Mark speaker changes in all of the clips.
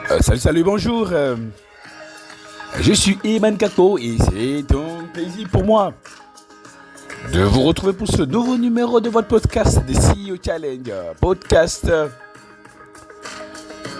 Speaker 1: Salut, bonjour. Je suis Iman Kako et c'est un plaisir pour moi de vous retrouver pour ce nouveau numéro de votre podcast de CEO Challenge Podcast.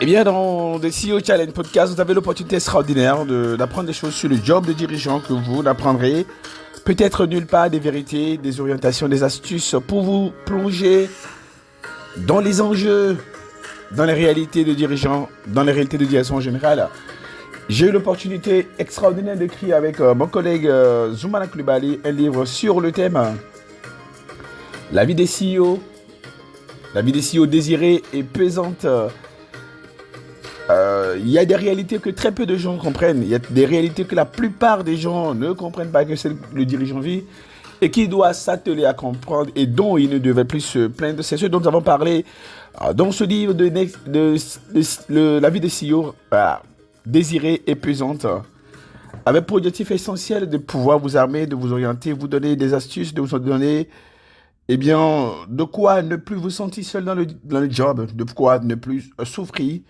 Speaker 1: Eh bien, dans le CEO Challenge Podcast, vous avez l'opportunité extraordinaire d'apprendre des choses sur le job de dirigeant que vous n'apprendrez peut-être nulle part, des vérités, des orientations, des astuces pour vous plonger dans les enjeux, dans les réalités de dirigeants, dans les réalités de direction en général. J'ai eu l'opportunité extraordinaire d'écrire avec mon collègue Zoumana Koulibaly un livre sur le thème La vie des CEO. La vie des CEO désirée et pesante. Il y a des réalités que très peu de gens comprennent. Il y a des réalités que la plupart des gens ne comprennent pas que c'est le dirigeant vit et qui doit s'atteler à comprendre et dont il ne devait plus se plaindre. C'est ce dont nous avons parlé dans ce livre de La vie des CEO. Désirée et pesante, avec pour objectif essentiel de pouvoir vous armer, de vous orienter, vous donner des astuces, de vous donner, de quoi ne plus vous sentir seul dans le job, de quoi ne plus souffrir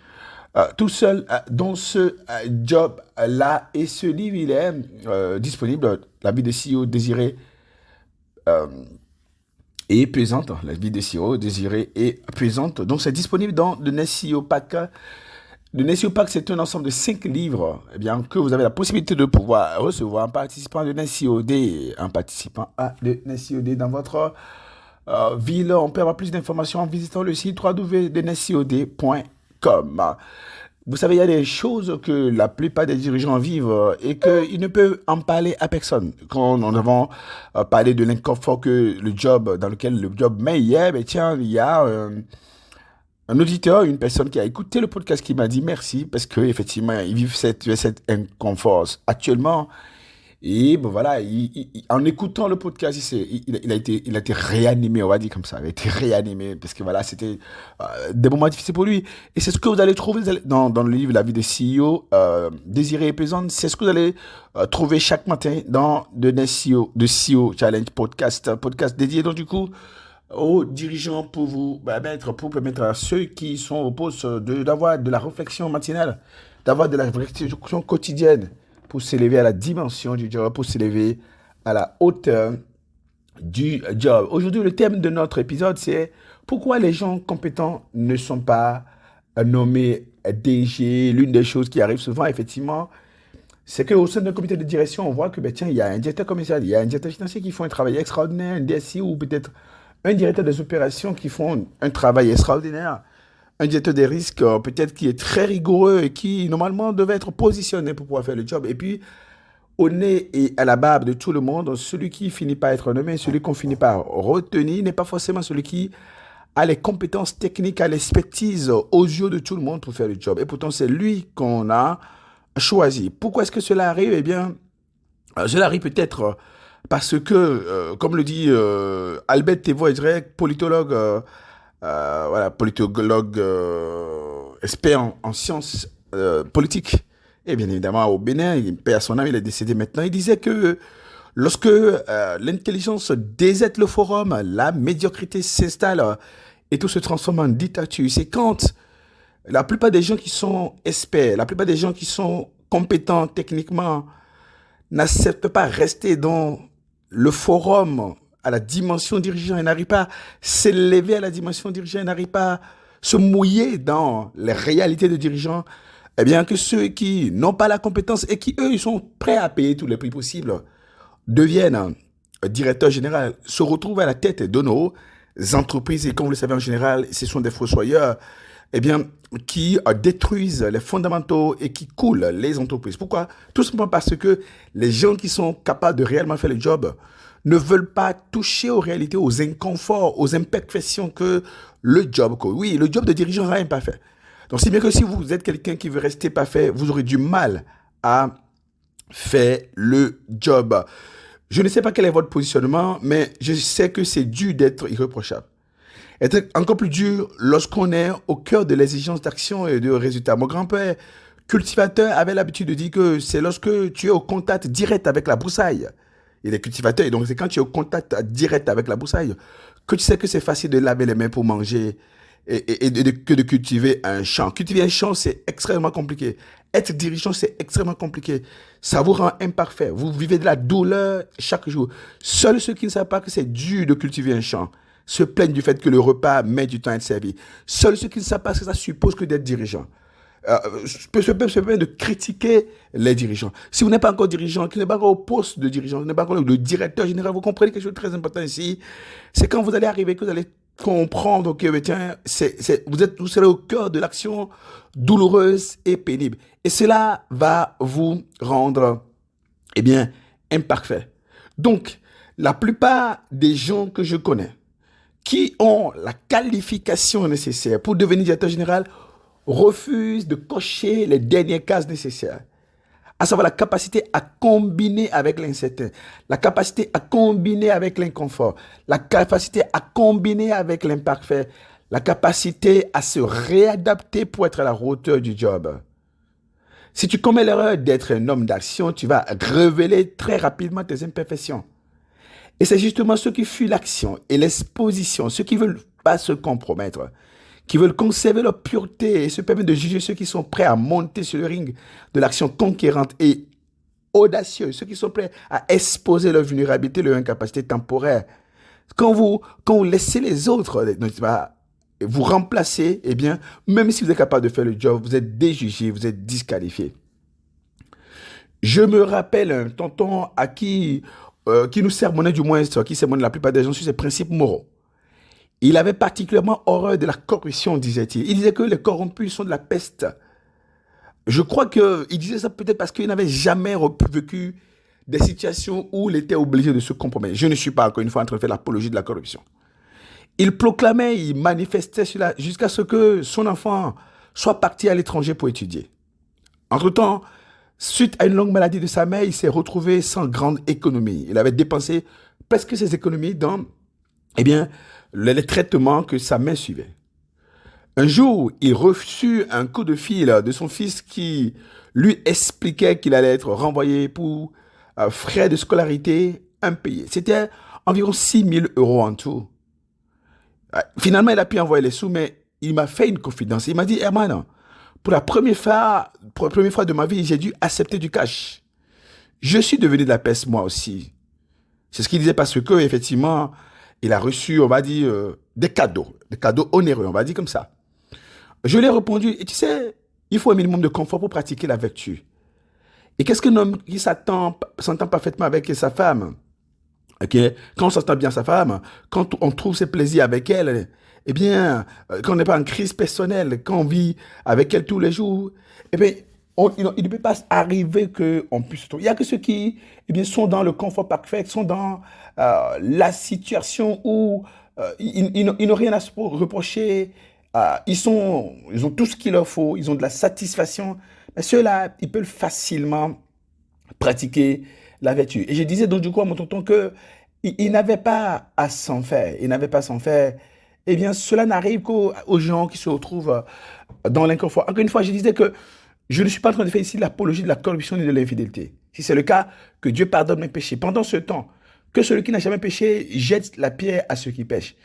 Speaker 1: tout seul dans ce job-là. Et ce livre, il est disponible, La vie des CEO désirée et pesante, La vie des CEO désirée et pesante. Donc, c'est disponible dans le SEO Pack. Le NSEO Pack, c'est un ensemble de 5 livres que vous avez la possibilité de pouvoir recevoir en participant à l'NSEOD, dans votre ville. On peut avoir plus d'informations en visitant le site www.nscod.com. Vous savez, il y a des choses que la plupart des dirigeants vivent et qu'ils ne peuvent en parler à personne. Quand nous avons parlé de l'inconfort dans lequel le job met hier, il y a un auditeur, une personne qui a écouté le podcast qui m'a dit merci parce qu'effectivement, ils vivent cet inconfort actuellement. Et voilà, en écoutant le podcast, il a été réanimé, on va dire comme ça. Il a été réanimé parce que voilà, c'était des moments difficiles pour lui. Et c'est ce que vous allez trouver dans le livre La vie des CEO, désirée et pesante. C'est ce que vous allez trouver chaque matin dans le CEO Challenge Podcast dédié donc du coup aux dirigeants pour vous permettre à ceux qui sont au poste d'avoir de la réflexion matinale, d'avoir de la réflexion quotidienne pour s'élever à la dimension du job, pour s'élever à la hauteur du job. Aujourd'hui, le thème de notre épisode, c'est pourquoi les gens compétents ne sont pas nommés DG. L'une des choses qui arrive souvent, effectivement, c'est qu'au sein d'un comité de direction, on voit que il y a un directeur commercial, il y a un directeur financier qui font un travail extraordinaire, un DSI ou peut-être un directeur des opérations qui font un travail extraordinaire, un directeur des risques peut-être qui est très rigoureux et qui normalement devait être positionné pour pouvoir faire le job. Et puis, au nez et à la barbe de tout le monde, celui qui finit par être nommé, celui qu'on finit par retenir, n'est pas forcément celui qui a les compétences techniques, a l'expertise aux yeux de tout le monde pour faire le job. Et pourtant, c'est lui qu'on a choisi. Pourquoi est-ce que cela arrive ? Cela arrive peut-être parce que, comme le dit Albert Thévois-Edrec, politologue, expert en sciences politiques, et bien évidemment au Bénin, il paie à son âme, il est décédé maintenant, il disait que lorsque l'intelligence déserte le forum, la médiocrité s'installe et tout se transforme en dictature. C'est quand la plupart des gens qui sont experts, la plupart des gens qui sont compétents techniquement n'acceptent pas rester dans le forum à la dimension dirigeant, il n'arrive pas à s'élever à la dimension dirigeant, il n'arrive pas à se mouiller dans les réalités de dirigeants, que ceux qui n'ont pas la compétence et qui, eux, ils sont prêts à payer tous les prix possibles, deviennent directeurs généraux, se retrouvent à la tête de nos entreprises. Et comme vous le savez, en général, ce sont des fossoyeurs qui détruisent les fondamentaux et qui coulent les entreprises. Pourquoi ? Tout simplement parce que les gens qui sont capables de réellement faire le job ne veulent pas toucher aux réalités, aux inconforts, aux imperfections que le job. Oui, le job de dirigeant n'est pas fait. Donc, c'est bien que si vous êtes quelqu'un qui veut rester parfait, vous aurez du mal à faire le job. Je ne sais pas quel est votre positionnement, mais je sais que c'est dur d'être irréprochable. Être encore plus dur lorsqu'on est au cœur de l'exigence d'action et de résultats. Mon grand-père, cultivateur, avait l'habitude de dire que c'est lorsque tu es au contact direct avec la broussaille. Il est cultivateur, et donc c'est quand tu es au contact direct avec la broussaille que tu sais que c'est facile de laver les mains pour manger que de cultiver un champ. Cultiver un champ, c'est extrêmement compliqué. Être dirigeant, c'est extrêmement compliqué. Ça vous rend imparfait. Vous vivez de la douleur chaque jour. Seuls ceux qui ne savent pas que c'est dur de cultiver un champ se plaignent du fait que le repas met du temps à être servi. Seuls ceux qui ne savent pas que ça suppose que d'être dirigeant. Se permet de critiquer les dirigeants. Si vous n'êtes pas encore dirigeant, qui n'est pas encore au poste de dirigeant, qui n'est pas encore le directeur général, vous comprenez quelque chose de très important ici. C'est quand vous allez arriver que vous allez comprendre que tiens, vous serez au cœur de l'action douloureuse et pénible. Et cela va vous rendre, eh bien, imparfait. Donc, la plupart des gens que je connais qui ont la qualification nécessaire pour devenir directeur général refusent de cocher les dernières cases nécessaires, à savoir la capacité à combiner avec l'incertain, la capacité à combiner avec l'inconfort, la capacité à combiner avec l'imparfait, la capacité à se réadapter pour être à la hauteur du job. Si tu commets l'erreur d'être un homme d'action, tu vas révéler très rapidement tes imperfections. Et c'est justement ceux qui fuient l'action et l'exposition, ceux qui ne veulent pas se compromettre, qui veulent conserver leur pureté et se permettre de juger ceux qui sont prêts à monter sur le ring de l'action conquérante et audacieuse, ceux qui sont prêts à exposer leur vulnérabilité, leur incapacité temporaire. Quand vous laissez les autres vous remplacer, eh bien, même si vous êtes capable de faire le job, vous êtes déjugé, vous êtes disqualifié. Je me rappelle un tonton à qui nous sermonnait du moins, qui sermonnait la plupart des gens sur ses principes moraux. Il avait particulièrement horreur de la corruption, disait-il. Il disait que les corrompus sont de la peste. Je crois qu'il disait ça peut-être parce qu'il n'avait jamais vécu des situations où il était obligé de se compromettre. Je ne suis pas, encore une fois, en train de faire l'apologie de la corruption. Il proclamait, il manifestait cela jusqu'à ce que son enfant soit parti à l'étranger pour étudier. Entre-temps, suite à une longue maladie de sa mère, il s'est retrouvé sans grande économie. Il avait dépensé presque ses économies dans, eh bien, les traitements que sa mère suivait. Un jour, il reçut un coup de fil de son fils qui lui expliquait qu'il allait être renvoyé pour frais de scolarité impayés. C'était environ 6 000 € en tout. Finalement, il a pu envoyer les sous, mais il m'a fait une confidence. Il m'a dit, Herman, pour la première fois de ma vie, j'ai dû accepter du cash. Je suis devenu de la peste moi aussi. C'est ce qu'il disait parce que, effectivement, il a reçu, on va dire, des cadeaux onéreux, on va dire comme ça. Je lui ai répondu, et tu sais, il faut un minimum de confort pour pratiquer la vertu. Et qu'est-ce qu'un homme qui s'entend parfaitement avec sa femme, okay? Quand on s'entend bien sa femme, quand on trouve ses plaisirs avec elle, eh bien, quand on n'est pas en crise personnelle, quand on vit avec elle tous les jours, eh bien, il ne peut pas arriver qu'on puisse trouver. Il n'y a que ceux qui eh bien, sont dans le confort parfait, sont dans la situation où ils n'ont rien à se reprocher, ils ont tout ce qu'il leur faut, ils ont de la satisfaction. Mais ceux-là, ils peuvent facilement pratiquer la vertu. Et je disais donc du coup à mon tonton qu'il n'avait pas à s'en faire. Il n'avait pas à s'en faire. Eh bien, cela n'arrive qu'aux gens qui se retrouvent dans l'inconfort. Encore une fois, je disais que je ne suis pas en train de faire ici l'apologie de la corruption ni de l'infidélité. Si c'est le cas, que Dieu pardonne mes péchés. Pendant ce temps, que celui qui n'a jamais péché jette la pierre à ceux qui pêchent.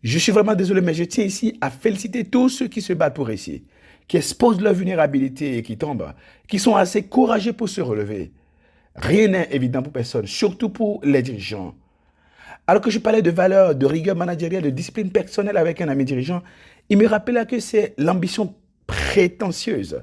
Speaker 1: Je suis vraiment désolé, mais je tiens ici à féliciter tous ceux qui se battent pour réussir, qui exposent leur vulnérabilité et qui tombent, qui sont assez courageux pour se relever. Rien n'est évident pour personne, surtout pour les dirigeants. Alors que je parlais de valeurs, de rigueur managériale, de discipline personnelle avec un ami dirigeant, il me rappela que c'est l'ambition prétentieuse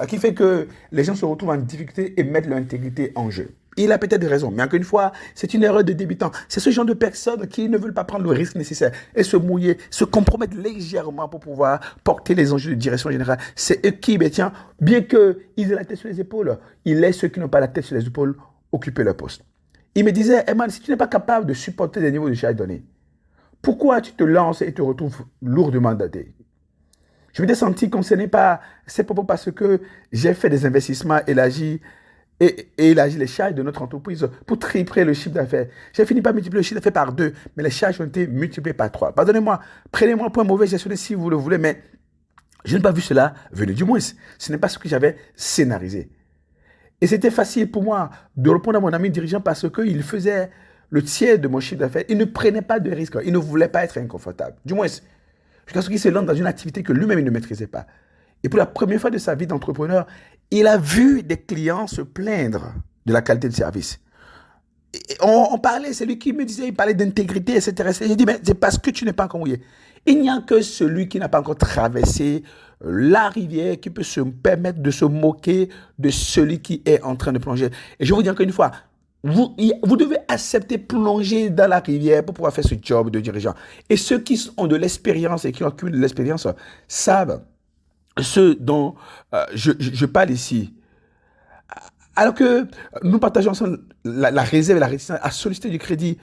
Speaker 1: qui fait que les gens se retrouvent en difficulté et mettent leur intégrité en jeu. Il a peut-être raison, mais encore une fois, c'est une erreur de débutant. C'est ce genre de personnes qui ne veulent pas prendre le risque nécessaire et se mouiller, se compromettre légèrement pour pouvoir porter les enjeux de direction générale. C'est eux qui, bien qu'ils aient la tête sur les épaules, ils laissent ceux qui n'ont pas la tête sur les épaules occuper leur poste. Il me disait, Herman, si tu n'es pas capable de supporter des niveaux de charge donnés, pourquoi tu te lances et te retrouves lourdement mandaté? Je m'étais senti concerné par ces propos parce que j'ai fait des investissements élargis et élargi les charges de notre entreprise pour tripler le chiffre d'affaires. J'ai fini par multiplier le chiffre d'affaires par 2, mais les charges ont été multipliées par 3. Pardonnez-moi, prenez-moi pour un mauvais gestionnaire si vous le voulez, mais je n'ai pas vu cela venir. Du moins, ce n'est pas ce que j'avais scénarisé. Et c'était facile pour moi de répondre à mon ami dirigeant parce qu'il faisait le tiers de mon chiffre d'affaires. Il ne prenait pas de risques, il ne voulait pas être inconfortable. Du moins, jusqu'à ce qu'il se lance dans une activité que lui-même il ne maîtrisait pas. Et pour la première fois de sa vie d'entrepreneur, il a vu des clients se plaindre de la qualité de service. Et on parlait, c'est lui qui me disait, il parlait d'intégrité, etc. J'ai dit, mais c'est parce que tu n'es pas encore mouillé. Il n'y a que celui qui n'a pas encore traversé la rivière qui peut se permettre de se moquer de celui qui est en train de plonger. Et je vous dis encore une fois, vous devez accepter plonger dans la rivière pour pouvoir faire ce job de dirigeant. Et ceux qui ont de l'expérience et qui ont accumulé de l'expérience savent ce dont je parle ici. Alors que nous partageons ensemble la réserve et la réticence à solliciter du crédit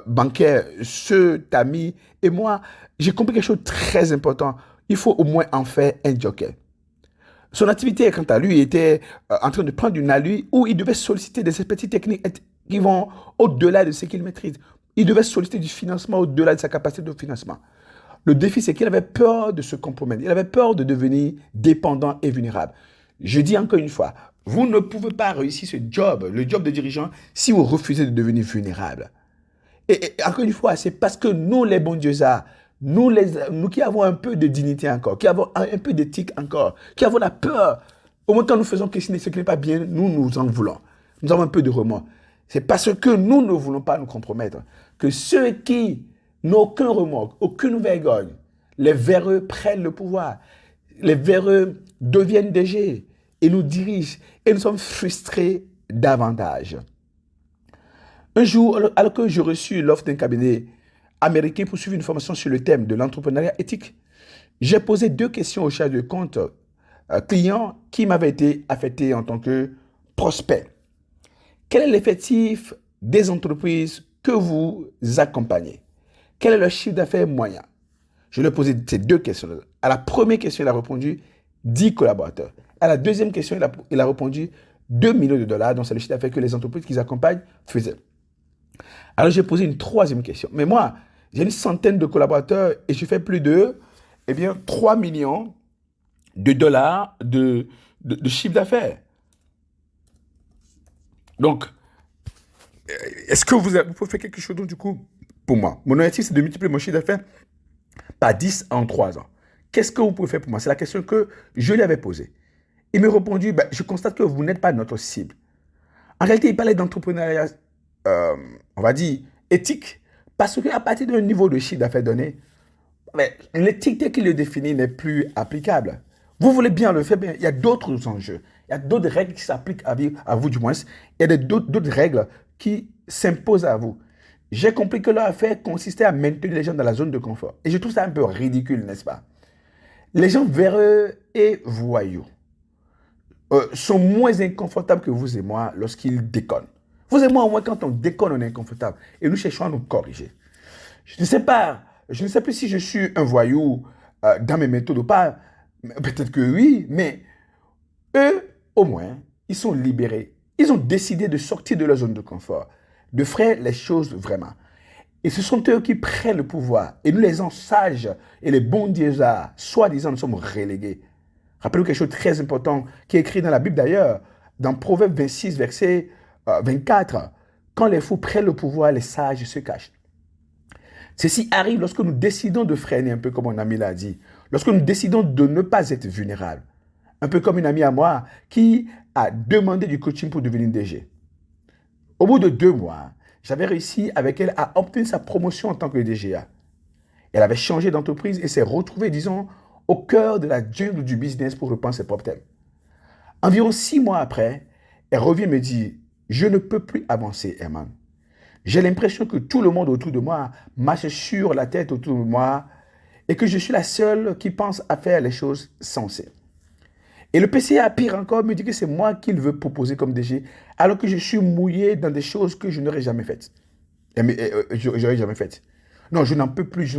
Speaker 1: bancaire, cet ami et moi, j'ai compris quelque chose de très important. Il faut au moins en faire un joker. Son activité, quant à lui, était en train de prendre une allure où il devait solliciter des expertises techniques qui vont au-delà de ce qu'il maîtrise. Il devait solliciter du financement au-delà de sa capacité de financement. Le défi, c'est qu'il avait peur de se compromettre. Il avait peur de devenir dépendant et vulnérable. Je dis encore une fois, vous ne pouvez pas réussir ce job, le job de dirigeant, si vous refusez de devenir vulnérable. Et encore une fois, c'est parce que nous, les bons dieux, nous qui avons un peu de dignité encore, qui avons un peu d'éthique encore, qui avons la peur, au moins quand nous faisons ce qui n'est pas bien, nous en voulons. Nous avons un peu de remords. C'est parce que nous ne voulons pas nous compromettre que ceux qui n'ont aucun remords, aucune vergogne, les véreux prennent le pouvoir. Les véreux deviennent DG et nous dirigent. Et nous sommes frustrés davantage. Un jour, alors que j'ai reçu l'offre d'un cabinet américain pour suivre une formation sur le thème de l'entrepreneuriat éthique, j'ai posé 2 questions au chargé de compte client qui m'avait été affecté en tant que prospect. Quel est l'effectif des entreprises que vous accompagnez? Quel est le chiffre d'affaires moyen? Je lui ai posé ces 2 questions. À la première question, il a répondu 10 collaborateurs. À la deuxième question, il a répondu 2 millions de dollars, donc c'est le chiffre d'affaires que les entreprises qu'ils accompagnent faisaient. Alors j'ai posé une troisième question. Mais moi, j'ai une centaine de collaborateurs et je fais plus de 3 millions de dollars de chiffre d'affaires. Donc, est-ce que vous pouvez faire quelque chose du coup pour moi? Mon objectif, c'est de multiplier mon chiffre d'affaires par 10 en 3 ans. Qu'est-ce que vous pouvez faire pour moi? C'est la question que je lui avais posée. Il m'a répondu, je constate que vous n'êtes pas notre cible. En réalité, il parlait d'entrepreneuriat, on va dire, éthique, parce qu'à partir d'un niveau de chiffre d'affaires donné, l'éthique telle qu'il le définit n'est plus applicable. Vous voulez bien le faire, mais il y a d'autres enjeux. Il y a d'autres règles qui s'appliquent à vous, du moins. Il y a d'autres règles qui s'imposent à vous. J'ai compris que leur affaire consistait à maintenir les gens dans la zone de confort. Et je trouve ça un peu ridicule, n'est-ce pas? Les gens véreux et voyous sont moins inconfortables que vous et moi lorsqu'ils déconnent. Vous et moi, au moins, quand on déconne, on est inconfortable. Et nous cherchons à nous corriger. Je ne sais plus si je suis un voyou dans mes méthodes ou pas. Peut-être que oui, mais eux, au moins, ils sont libérés. Ils ont décidé de sortir de leur zone de confort, de faire les choses vraiment. Et ce sont eux qui prennent le pouvoir. Et nous, les gens sages et les bons dirigeants, soi-disant, nous sommes relégués. Rappelez-vous quelque chose de très important qui est écrit dans la Bible d'ailleurs, dans Proverbe 26, verset 24. Quand les fous prennent le pouvoir, les sages se cachent. Ceci arrive lorsque nous décidons de freiner, un peu comme mon ami l'a dit, lorsque nous décidons de ne pas être vulnérables. Un peu comme une amie à moi qui a demandé du coaching pour devenir DG. Au bout de 2 mois, j'avais réussi avec elle à obtenir sa promotion en tant que DGA. Elle avait changé d'entreprise et s'est retrouvée, disons, au cœur de la jungle du business pour reprendre ses propres thèmes. Environ 6 mois après, elle revient et me dit « Je ne peux plus avancer, Herman. J'ai l'impression que tout le monde autour de moi marche sur la tête autour de moi et que je suis la seule qui pense à faire les choses sensées. Et le PCA, pire encore, me dit que c'est moi qu'il veut proposer comme DG, alors que je suis mouillé dans des choses que je n'aurais jamais faites. J'aurais jamais faites. Non, je n'en peux plus,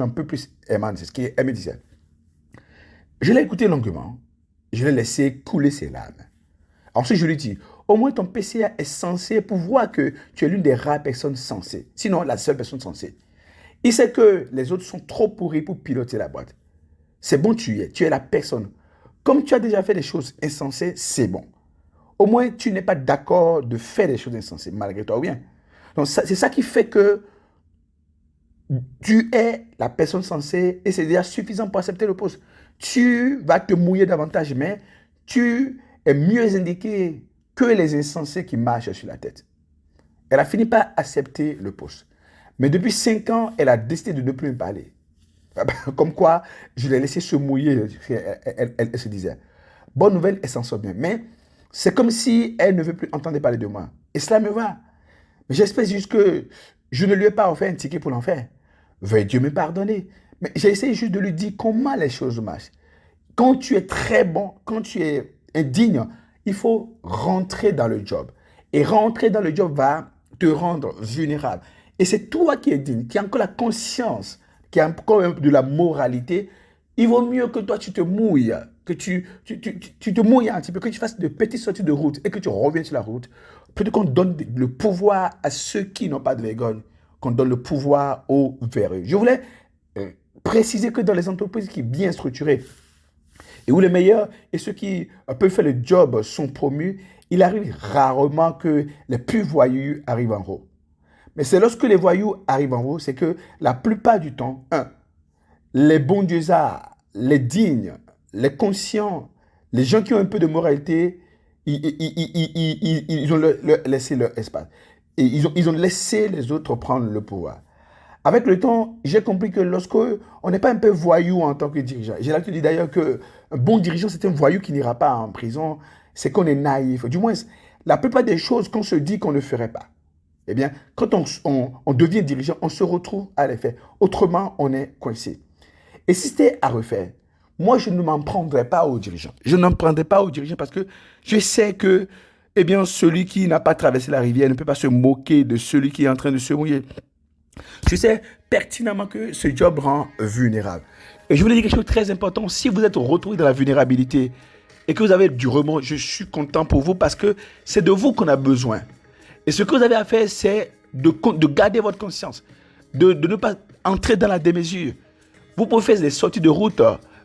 Speaker 1: Herman, c'est ce qu'elle me disait. Je l'ai écouté longuement, je l'ai laissé couler ses larmes. Ensuite, je lui dis, au moins ton PCA est censé pour voir que tu es l'une des rares personnes sensées, sinon la seule personne sensée. Il sait que les autres sont trop pourris pour piloter la boîte. C'est bon, tu es la personne. Comme tu as déjà fait des choses insensées, c'est bon. Au moins, tu n'es pas d'accord de faire des choses insensées, malgré toi, ou bien. Donc, c'est ça qui fait que Tu es la personne censée et c'est déjà suffisant pour accepter le poste. Tu vas te mouiller davantage, mais tu es mieux indiqué que les insensés qui marchent sur la tête. Elle a fini par accepter le poste. Mais depuis 5 ans, elle a décidé de ne plus me parler. Comme quoi, je l'ai laissé se mouiller. Elle se disait. Bonne nouvelle, elle s'en sort bien. Mais c'est comme si elle ne veut plus entendre parler de moi. Et cela me va. Mais j'espère juste que je ne lui ai pas offert un ticket pour l'enfer. Veuille Dieu me pardonner. Mais j'ai essayé juste de lui dire comment les choses marchent. Quand tu es très bon, quand tu es indigne, il faut rentrer dans le job. Et rentrer dans le job va te rendre vulnérable. Et c'est toi qui es digne, qui as encore la conscience, qui a encore de la moralité. Il vaut mieux que toi, tu te mouilles, que tu te mouilles un petit peu, que tu fasses de petites sorties de route et que tu reviennes sur la route. Plutôt qu'on donne le pouvoir à ceux qui n'ont pas de vergogne, qu'on donne le pouvoir aux véreux. Je voulais préciser que dans les entreprises qui sont bien structurées, et où les meilleurs et ceux qui peuvent faire le job sont promus, il arrive rarement que les plus voyous arrivent en haut. Mais c'est lorsque les voyous arrivent en haut, c'est que la plupart du temps, les bons dieux-arts, les dignes, les conscients, les gens qui ont un peu de moralité, ils ont laissé leur espace. Et ils ont laissé les autres prendre le pouvoir. Avec le temps, j'ai compris que lorsque on n'est pas un peu voyou en tant que dirigeant, j'ai l'habitude de dire d'ailleurs qu'un bon dirigeant, c'est un voyou qui n'ira pas en prison, c'est qu'on est naïf. Du moins, la plupart des choses qu'on se dit qu'on ne ferait pas, eh bien, quand on devient dirigeant, on se retrouve à les faire. Autrement, on est coincé. Et si c'était à refaire, moi, je ne m'en prendrais pas aux dirigeants. Je n'en prendrais pas aux dirigeants parce que je sais que, eh bien, celui qui n'a pas traversé la rivière ne peut pas se moquer de celui qui est en train de se mouiller. Je sais pertinemment que ce job rend vulnérable. Et je voulais dire quelque chose de très important. Si vous êtes retrouvé dans la vulnérabilité et que vous avez du remords, je suis content pour vous parce que c'est de vous qu'on a besoin. Et ce que vous avez à faire, c'est de garder votre conscience, de ne pas entrer dans la démesure. Vous pouvez faire des sorties de route,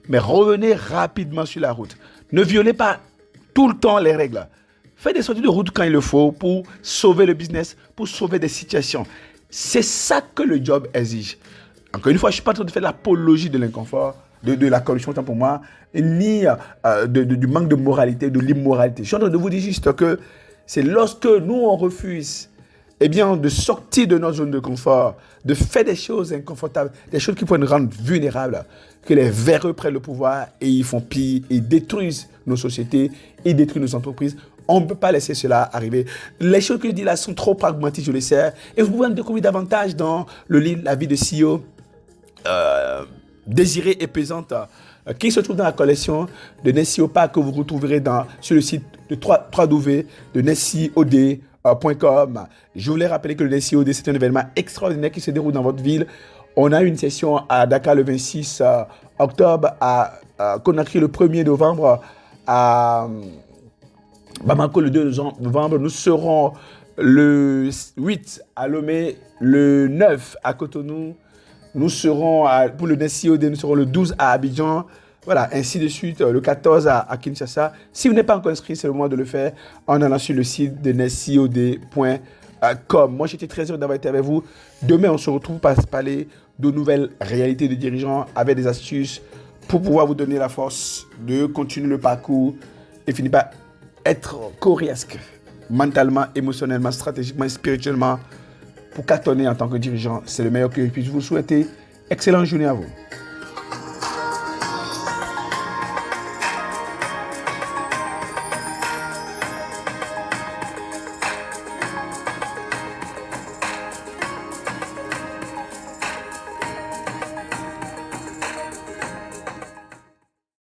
Speaker 1: mais revenez rapidement sur la route. Ne violez pas tout le temps les règles. Faites des sorties de route quand il le faut pour sauver le business, pour sauver des situations. C'est ça que le job exige. Encore une fois, je ne suis pas en train de faire l'apologie de l'inconfort, de la corruption, autant pour moi, ni du manque de moralité, de l'immoralité. Je suis en train de vous dire juste que c'est lorsque nous, on refuse eh bien, de sortir de notre zone de confort, de faire des choses inconfortables, des choses qui pourraient nous rendre vulnérables, que les véreux prennent le pouvoir et ils font pire, ils détruisent nos sociétés, ils détruisent nos entreprises. On ne peut pas laisser cela arriver. Les choses que je dis là sont trop pragmatiques, je le sais. Et vous pouvez en découvrir davantage dans le livre La vie de CEO, désirée et pesante, qui se trouve dans la collection de Nessie Opa que vous retrouverez sur le site de www de nessiod.com. Je voulais rappeler que le NessiOD, c'est un événement extraordinaire qui se déroule dans votre ville. On a une session à Dakar le 26 octobre, à Conakry le 1er novembre, à Bamako le 2 novembre. Nous serons le 8 à Lomé, le 9 à Cotonou. Nous serons, pour le NessiOD, nous serons le 12 à Abidjan. Voilà, ainsi de suite, le 14 à Kinshasa. Si vous n'êtes pas encore inscrit, c'est le moment de le faire en allant sur le site de nessiod.com. Moi, j'étais très heureux d'avoir été avec vous. Demain, on se retrouve pour parler de nouvelles réalités de dirigeants avec des astuces pour pouvoir vous donner la force de continuer le parcours et finir par être coriace mentalement, émotionnellement, stratégiquement et spirituellement pour cartonner en tant que dirigeant. C'est le meilleur que je puisse vous souhaiter. Excellente journée à vous.